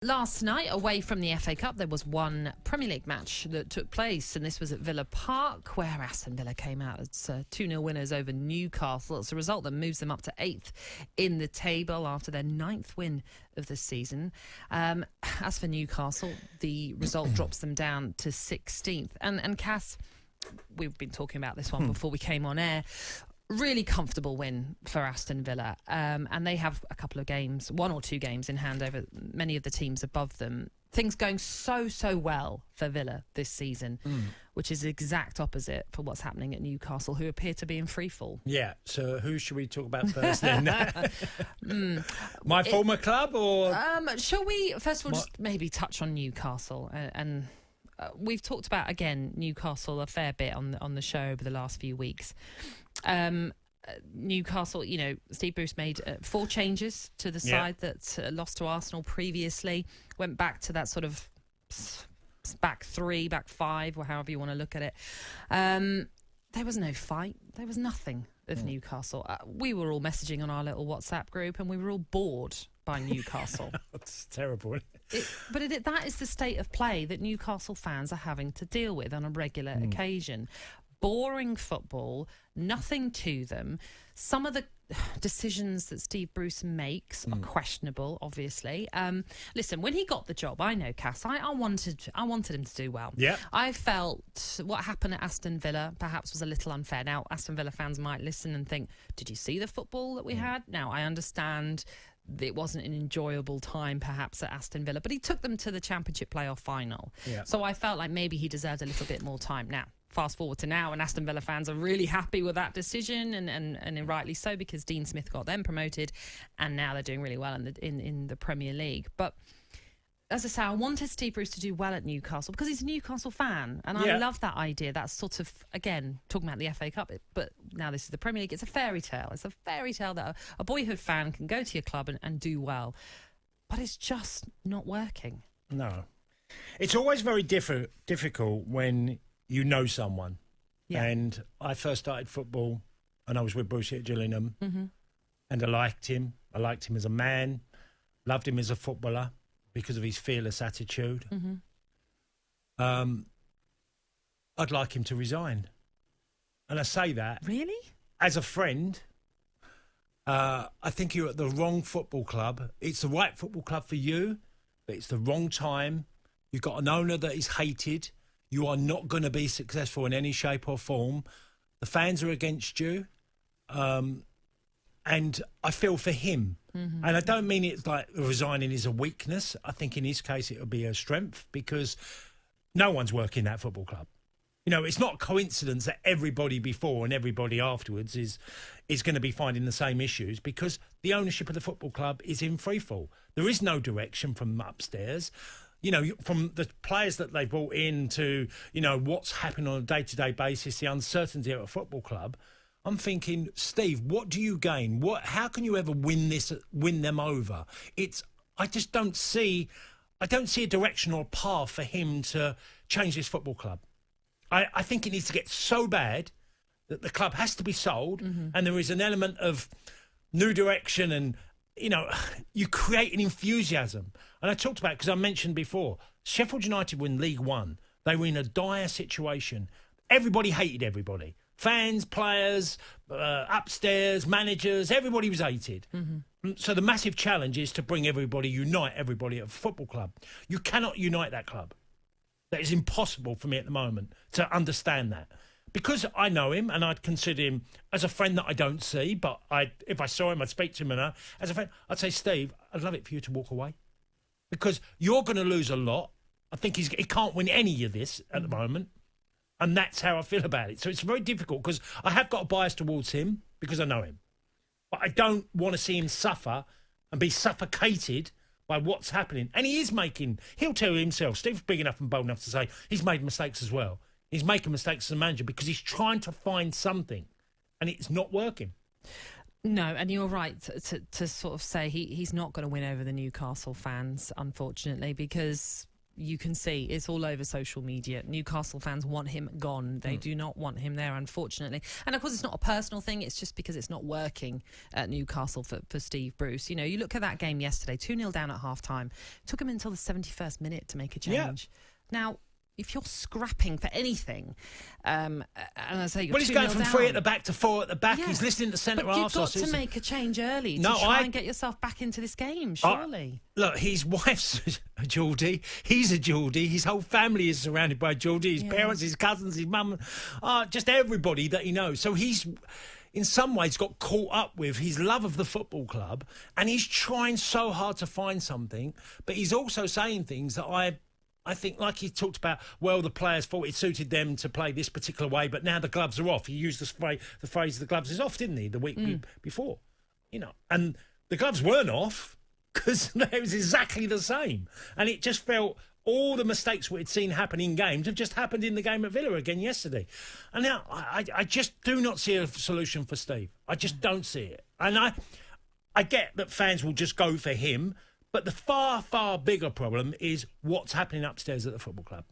Last night, away from the FA Cup, there was one Premier League match that took place, and this was at Villa Park, where Aston Villa came out as 2-0 winners over Newcastle. It's a result that moves them up to 8th in the table after their 9th win of the season. As for Newcastle, the result drops them down to 16th. And Cass, we've been talking about this one before we came on air. Really comfortable win for Aston Villa, and they have a couple of games, 1 or 2 games in hand over many of the teams above them. Things going so well for Villa this season, which is the exact opposite for what's happening at Newcastle, who appear to be in freefall. Yeah, so who should we talk about first then? My former club, or...? Shall we, first of all, just maybe touch on Newcastle and we've talked about, again, Newcastle a fair bit on the show over the last few weeks. Newcastle, Steve Bruce made 4 changes to the side that lost to Arsenal previously, went back to that sort of back 3, back 5, or however you want to look at it. There was no fight. There was nothing of Newcastle. We were all messaging on our little WhatsApp group, and we were all bored by Newcastle. That's terrible. That is the state of play that Newcastle fans are having to deal with on a regular occasion. Boring football, nothing to them. Some of the decisions that Steve Bruce makes are questionable, obviously. Listen, when he got the job, I know, Cass, I wanted him to do well. Yeah. I felt what happened at Aston Villa perhaps was a little unfair. Now, Aston Villa fans might listen and think, did you see the football that we had? Now, I understand it wasn't an enjoyable time perhaps at Aston Villa, but he took them to the Championship playoff final. Yeah. So I felt like maybe he deserved a little bit more time. Now, fast forward to now, and Aston Villa fans are really happy with that decision, and rightly so, because Dean Smith got them promoted, and now they're doing really well in the Premier League. But as I say, I wanted Steve Bruce to do well at Newcastle because he's a Newcastle fan, and I love that idea. That's sort of, again, talking about the FA Cup, but now this is the Premier League. It's a fairy tale. It's a fairy tale that a boyhood fan can go to your club and do well, but it's just not working. No. It's always very difficult when you know someone. Yeah. And I first started football, and I was with Bruce at Gillingham, and I liked him. I liked him as a man, loved him as a footballer, because of his fearless attitude. I'd like him to resign. And I say that... Really? As a friend, I think you're at the wrong football club. It's the right football club for you, but it's the wrong time. You've got an owner that is hated. You are not going to be successful in any shape or form. The fans are against you. And I feel for him. And I don't mean it's like resigning is a weakness. I think in his case it would be a strength, because no one's working that football club. It's not a coincidence that everybody before and everybody afterwards is going to be finding the same issues, because the ownership of the football club is in freefall. There is no direction from upstairs. From the players that they brought in to, what's happening on a day-to-day basis, the uncertainty of a football club. I'm thinking, Steve, what do you gain? How can you ever win them over? I just don't see a direction or a path for him to change this football club. I think it needs to get so bad that the club has to be sold, and there is an element of new direction, and you create an enthusiasm. And I talked about, because I mentioned before, Sheffield United were in League One. They were in a dire situation. Everybody hated everybody. Fans, players, upstairs, managers, everybody was hated. So the massive challenge is to unite everybody at a football club. You cannot unite that club. That is impossible for me at the moment to understand that. Because I know him, and I'd consider him as a friend that I don't see, but if I saw him, I'd speak to him, and as a friend, I'd say, Steve, I'd love it for you to walk away. Because you're going to lose a lot. I think he can't win any of this at the moment. And that's how I feel about it. So it's very difficult, because I have got a bias towards him because I know him. But I don't want to see him suffer and be suffocated by what's happening. And he'll tell himself, Steve's big enough and bold enough to say he's made mistakes as well. He's making mistakes as a manager because he's trying to find something, and it's not working. No, and you're right to sort of say he's not going to win over the Newcastle fans, unfortunately, because you can see it's all over social media. Newcastle fans want him gone. They do not want him there, unfortunately. And of course, it's not a personal thing. It's just because it's not working at Newcastle for Steve Bruce. You know, you look at that game yesterday, 2-0 down at half-time. It took him until the 71st minute to make a change. Now, if you're scrapping for anything, and I say you're he's going from down, 3 at the back to 4 at the back. Yeah. He's listening to centre but half. you've got to make a change early to try and get yourself back into this game, surely. Look, his wife's a Geordie. He's a Geordie. His whole family is surrounded by Geordie. His parents, his cousins, his mum, just everybody that he knows. So he's, in some ways, got caught up with his love of the football club, and he's trying so hard to find something, but he's also saying things that I think, like he talked about, well, the players thought it suited them to play this particular way, but now the gloves are off. He used the phrase "the gloves is off," didn't he, the week before? You know, and the gloves weren't off because it was exactly the same. And it just felt all the mistakes we'd seen happen in games have just happened in the game at Villa again yesterday. And now I just do not see a solution for Steve. I just don't see it. And I get that fans will just go for him. But the far, far bigger problem is what's happening upstairs at the football club.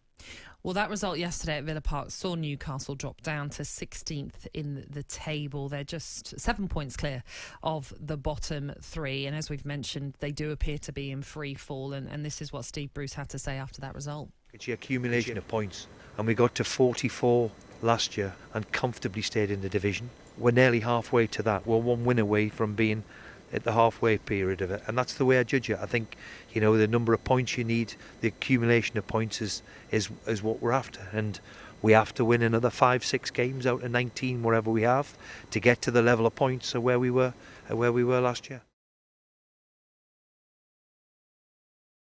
Well, that result yesterday at Villa Park saw Newcastle drop down to 16th in the table. They're just 7 points clear of the bottom 3. And as we've mentioned, they do appear to be in free fall. And this is what Steve Bruce had to say after that result. It's your accumulation of points. And we got to 44 last year and comfortably stayed in the division. We're nearly halfway to that. We're 1 win away from being at the halfway period of it, and that's the way I judge it. I think, you know, the number of points you need, the accumulation of points is what we're after, and we have to win another 5-6 games out of 19, wherever we have, to get to the level of points of where we were last year.